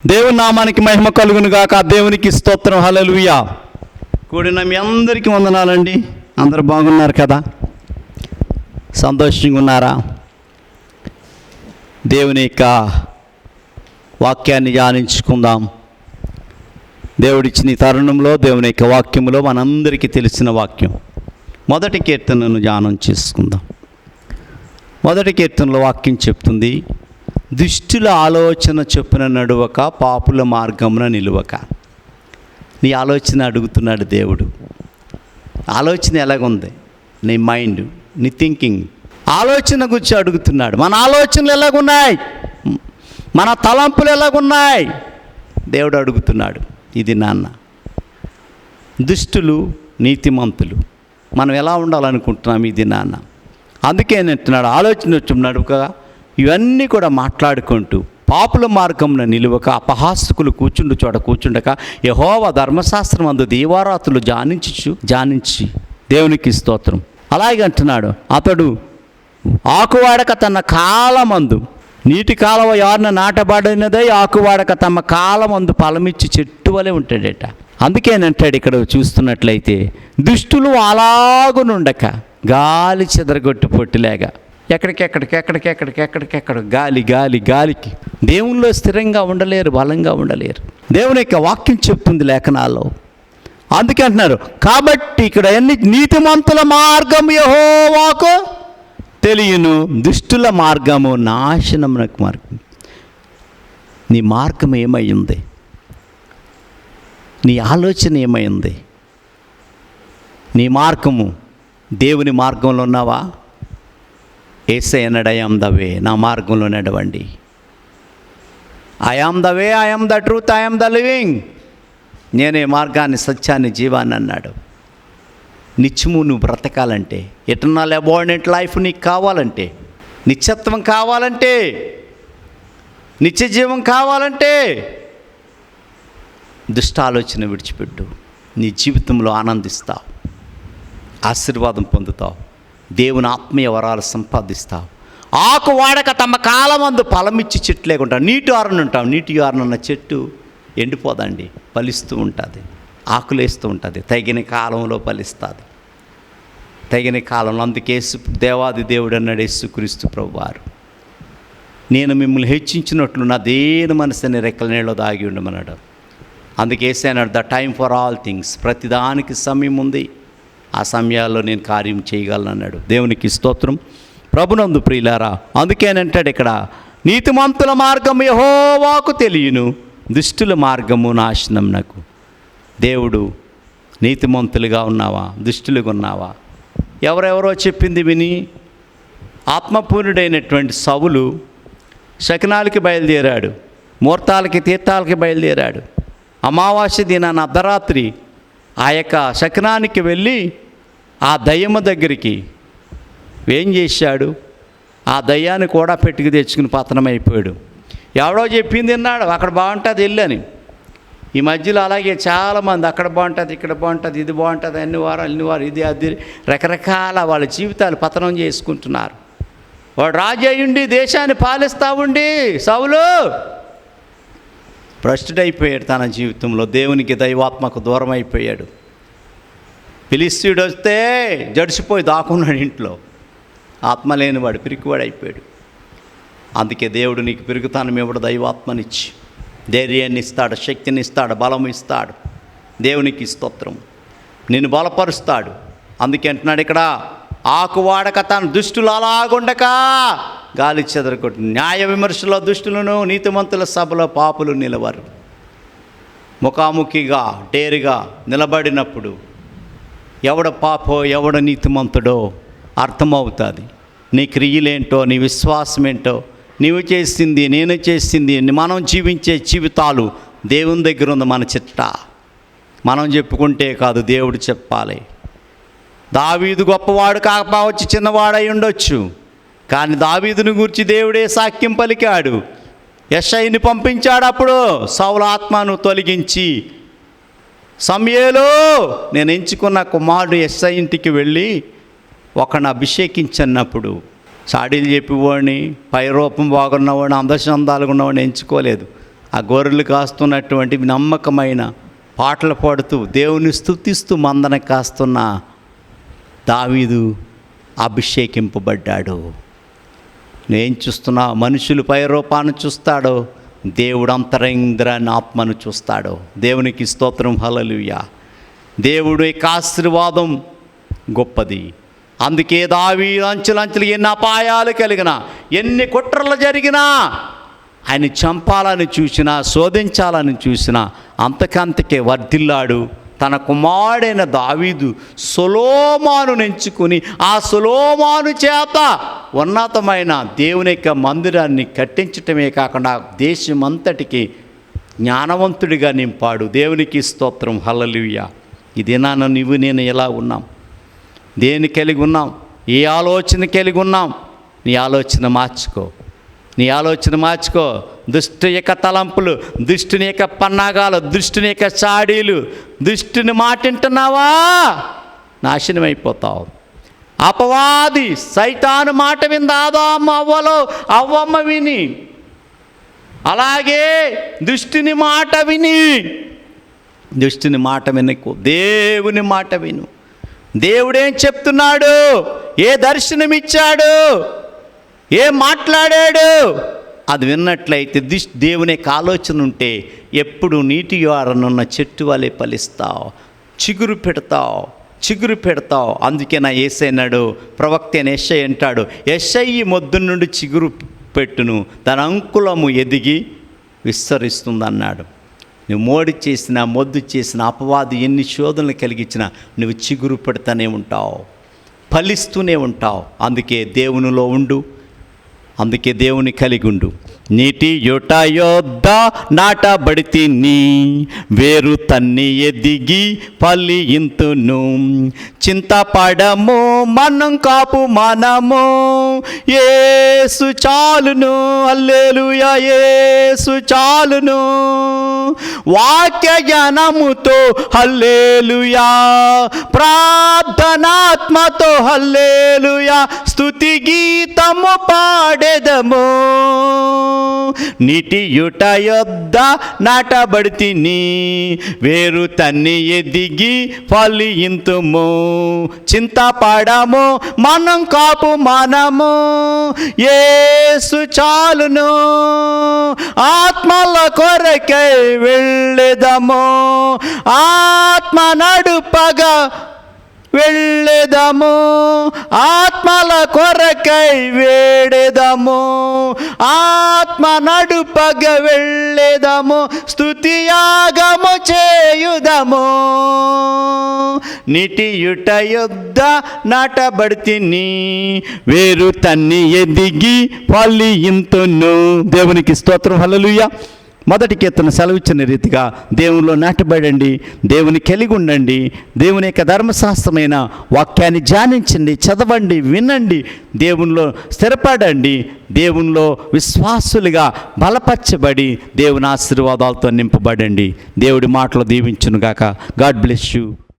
దేవుని నామానికి మహిమ కలుగును గాక. దేవునికి స్తోత్రం. హల్లెలూయా. కూడిన మీ అందరికీ వందనాలండి. అందరు బాగున్నారు కదా? సంతోషంగా ఉన్నారా? దేవుని యొక్క వాక్యాన్ని ధ్యానించుకుందాం. దేవుడిచ్చిన ఈ తరుణంలో దేవుని యొక్క వాక్యములో మనందరికీ తెలిసిన వాక్యం మొదటి కీర్తనను ధ్యానం చేసుకుందాం. మొదటి కీర్తనలో వాక్యం చెప్తుంది, దుష్టుల ఆలోచన చొప్పున నడువక పాపుల మార్గమున నిలువక. నీ ఆలోచన అడుగుతున్నాడు దేవుడు. ఆలోచన ఎలాగుంది? నీ మైండ్, నీ థింకింగ్, ఆలోచన గురించి అడుగుతున్నాడు. మన ఆలోచనలు ఎలాగున్నాయి? మన తలంపులు ఎలాగున్నాయి? దేవుడు అడుగుతున్నాడు. ఇది నాన్న, దుష్టులు నీతిమంతులు మనం ఎలా ఉండాలనుకుంటున్నాం? ఇది నాన్న. అందుకే అంటున్నాడు, ఆలోచన వచ్చున్నాడు. ఇవన్నీ కూడా మాట్లాడుకుంటూ పాపుల మార్గమున నిలువక అపహాసకులు కూర్చుండు చోట కూర్చుండక యెహోవా ధర్మశాస్త్రం అందు దీవారాతులు ధ్యానించి దేవునికి స్తోత్రం. అలాగే అంటున్నాడు, అతడు ఆకువాడక తన కాలమందు, నీటి కాలవ ఎవరిన నాటబడినదై ఆకువాడక తమ కాలమందు ఫలమిచ్చి చెట్టు వలె ఉంటాడట. అందుకేనంటాడు ఇక్కడ చూస్తున్నట్లయితే, దుష్టులు అలాగునుండక గాలి చెదరగొట్టు పొట్టిలేగా ఎక్కడికెక్కడ గాలికి దేవునిలో స్థిరంగా ఉండలేరు, బలంగా ఉండలేరు. దేవుని యొక్క వాక్యం చెప్తుంది లేఖనాల్లో. అందుకే అంటున్నారు, కాబట్టి ఇక్కడ నీతిమంతుల మార్గం యెహోవాకు తెలియను, దుష్టుల మార్గము నాశనమునకు మార్గం. నీ మార్గం ఏమైంది? నీ ఆలోచన ఏమైంది? నీ మార్గము దేవుని మార్గంలో ఉన్నావా? యేసయ్య అన్నాడు, ఐ యామ్ ద వే, నా మార్గంలో నడవండి. I am the way, I am the truth, I am the living. నేనే మార్గాన్ని, సత్యాన్ని, జీవాన్ని అన్నాడు. నిత్యము నువ్వు బ్రతకాలంటే, ఎటర్నల్ అబాండెంట్ లైఫ్ నీకు కావాలంటే, నిత్యత్వం కావాలంటే, నిత్య జీవం కావాలంటే దుష్ట ఆలోచన విడిచిపెట్టు. నీ జీవితంలో ఆనందిస్తావు, ఆశీర్వాదం పొందుతావు, దేవుని ఆత్మీయ వరాలు సంపాదిస్తావు. ఆకు వాడక తమ కాలమందు ఫలమిచ్చి చెట్టు లేకుండా నీటి ఆరున ఉంటాం. నీటి ఆరున ఉన్న చెట్టు ఎండిపోదండి, ఫలిస్తూ ఉంటుంది, ఆకులేస్తూ ఉంటుంది. తగిన కాలంలో ఫలిస్తుంది, తగిన కాలంలో. అందుకే దేవాది దేవుడు అన్నాడు యేసుక్రీస్తు ప్రభువారు, నేను మిమ్మల్ని హెచ్చించినట్లు నా దేని మనసుని రెక్కల నీళ్ళలో దాగి ఉండమన్నాడు. అందుకే యేసయ్య అన్నాడు, the time for all things, ప్రతిదానికి సమయం ఉంది, ఆ సమయాల్లో నేను కార్యం చేయగలను అన్నాడు. దేవునికి స్తోత్రం. ప్రభునందు ప్రియులారా, అందుకేనంటాడు ఇక్కడ, నీతిమంతుల మార్గం యెహోవాకు తెలియను, దుష్టుల మార్గము నాశనం నాకు. దేవుడు, నీతిమంతులుగా ఉన్నావా, దుష్టులుగా ఉన్నావా? ఎవరెవరో చెప్పింది విని ఆత్మపూర్ణుడైనటువంటి సౌలు శకునాలకి బయలుదేరాడు, ముహూర్తాలకి, తీర్థాలకి బయలుదేరాడు. అమావాస్య దినాన అర్ధరాత్రి ఆ యొక్క శకునానికి వెళ్ళి ఆ దయ్యము దగ్గరికి ఏం చేశాడు? ఆ దయ్యాన్ని కూడా పెట్టుకు తెచ్చుకుని పతనమైపోయాడు. ఎవడో చెప్పింది విన్నాడు, అక్కడ బాగుంటుంది వెళ్ళని. ఈ మధ్యలో అలాగే చాలామంది అక్కడ బాగుంటుంది, ఇక్కడ బాగుంటుంది, ఇది బాగుంటుంది, అన్ని వారు ఇది అది రకరకాల వాళ్ళ జీవితాలు పతనం చేసుకుంటున్నారు. వాడు రాజు అయ్యుండి దేశాన్ని పాలిస్తూ ఉండి సౌలు భ్రష్టుడైపోయాడు తన జీవితంలో. దేవునికి, దైవాత్మకు దూరం అయిపోయాడు. ఫిలిష్తీయుడు వస్తే జడిసిపోయి దాక్కున్నాడు ఇంట్లో. ఆత్మ లేనివాడు, పిరికివాడు అయిపోయాడు. అందుకే దేవుడు నీకు పిరుగుతానం ఇవ్వడు, దైవాత్మనిచ్చి ధైర్యాన్ని ఇస్తాడు, శక్తిని ఇస్తాడు, బలం ఇస్తాడు. దేవునికి స్తోత్రం. నిన్ను బలపరుస్తాడు. అందుకే అంటున్నాడు ఇక్కడ, ఆకు వాడక తన దుష్టులు అలాగుండక గాలి చెదరగొట్టు. న్యాయ విమర్శలో దుష్టులను, నీతిమంతుల సభలో పాపులు నిలవరు. ముఖాముఖిగా డేరుగా నిలబడినప్పుడు ఎవడ పాపో ఎవడ నీతిమంతుడో అర్థమవుతుంది. నీ క్రియలేంటో, నీ విశ్వాసం ఏంటో, నీవు చేసింది, నేను చేసింది, మనం జీవించే జీవితాలు దేవుని దగ్గర ఉంది. మన చిట్ట మనం చెప్పుకుంటే కాదు, దేవుడు చెప్పాలి. దావీదు గొప్పవాడు కాకపోవచ్చు, చిన్నవాడై ఉండొచ్చు, కానీ దావీదుని గురించి దేవుడే సాక్ష్యం పలికాడు. యెషయిని పంపించాడు. అప్పుడు సౌలు ఆత్మను తొలగించి, సమూయేలు, నేను ఎంచుకున్న కుమారుడు యెషయి ఇంటికి వెళ్ళి ఒకరిని అభిషేకించన్నప్పుడు చాడీలు చెప్పేవాడిని, పై రూపం బాగున్నవాడిని, అందచందాలుగా ఉన్నవాడిని ఎంచుకోలేదు. ఆ గొర్రెలు కాస్తున్నటువంటి నమ్మకమైన పాటలు పాడుతూ దేవుని స్తుతిస్తూ మందన కాస్తున్న దావీదు అభిషేకింపబడ్డాడు. నేను చూస్తున్నా, మనుషులు పై రూపాన్ని చూస్తాడో, దేవుడు అంతరంద్రాన్ని ఆత్మను చూస్తాడో. దేవునికి స్తోత్రం, హల్లెలూయా. దేవుడు యొక్క ఆశీర్వాదం గొప్పది. అందుకే దావీదు అంచులంచులు ఎన్ని అపాయాలు కలిగినా, ఎన్ని కుట్రలు జరిగినా, ఆయన చంపాలని చూసినా, శోధించాలని చూసినా అంతకంతకే వర్ధిల్లాడు. తన కుమారుడైన దావీదు సొలొమోను ఎంచుకుని ఆ సొలొమోను చేత ఉన్నతమైన దేవుని యొక్క మందిరాన్ని కట్టించటమే కాకుండా దేశమంతటికి జ్ఞానవంతుడిగా నింపాడు. దేవునికి స్తోత్రం, హల్లెలూయా. ఈ దినాన నువ్వు నేను ఎలా ఉన్నాం? దేని కలిగి ఉన్నాం? ఏ ఆలోచన కలిగి ఉన్నాం? నీ ఆలోచన మార్చుకో. నీ ఆలోచన మార్చుకో. దుష్టు యొక్క తలంపులు, దుష్టుని యొక్క పన్నాగాలు, దుష్టుని యొక్క చాడీలు, దుష్టుని మాటింటున్నావా, నాశనం అయిపోతావు. అపవాది సైతాను మాట వింది ఆదాము అవ్వమ్మ విని, అలాగే దుష్టుని మాట విని, దుష్టుని మాట వినకు, దేవుని మాట విను. దేవుడేం చెప్తున్నాడు, ఏ దర్శనమిచ్చాడు, ఏం మాట్లాడాడు, అది విన్నట్లయితే దేవుని యొక్క ఆలోచన ఉంటే ఎప్పుడు నీటి వారనున్న చెట్టు వలె ఫలిస్తావు, చిగురు పెడతావు. అందుకే నా యేసయ్యన్నాడు, ప్రవక్త అయిన యెషయా అంటాడు, యెషయి మొద్దు నుండి చిగురు పెట్టును, తన అంకులము ఎదిగి విస్తరిస్తుంది అన్నాడు. నువ్వు మోడి చేసిన, మొద్దు చేసిన, అపవాది ఎన్ని శోధనలు కలిగించినా నువ్వు చిగురు పెడతానే ఉంటావు, ఫలిస్తూనే ఉంటావు. అందుకే దేవునిలో ఉండు, అందుకే దేవుని కలిగి ఉండు. నీటి యొట యొద్ద నాటబడితిని, వేరు తన్ని ఎదిగి ఫలింతును. చింతపడము మనం కాపు మనము, యేసు చాలును, హల్లెలూయా, యేసు చాలును. వాక్య జ్ఞానముతో హల్లెలూయా, ప్రార్థనాత్మతో హల్లెలూయా, స్తుతి గీతము పాడెదము. నీటి యొట యొద్ద నాటబడితిని, వేరు తన్ని ఎదిగి ఫలింతుము. చింతపడము మనం కాపు మనము, యేసు చాలును. ఆత్మల కొరకై వెళ్ళెదము, ఆత్మ నడుపగా వెళ్ళెదము, ఆత్మల కొరకై వేడెదము, ఆత్మ నడుపగ వెళ్ళెదము, స్తుతియాగము చేయుదము. నీటి యొట యొద్ద నాటబడితిని, వేరు తన్ని ఎదిగి ఫలింతును. దేవునికి స్తోత్రం, హల్లెలూయా. మొదటి కీర్తన సెలవిచ్చిన రీతిగా దేవునిలో నాటబడండి, దేవుని కలిగి ఉండండి, దేవుని యొక్క ధర్మశాస్త్రమైన వాక్యాన్ని ధ్యానించండి, చదవండి, వినండి, దేవునిలో స్థిరపడండి, దేవునిలో విశ్వాసులుగా బలపరచబడి దేవుని ఆశీర్వాదాలతో నింపబడండి. దేవుడి మాటలు దీవించునుగాక. God bless you.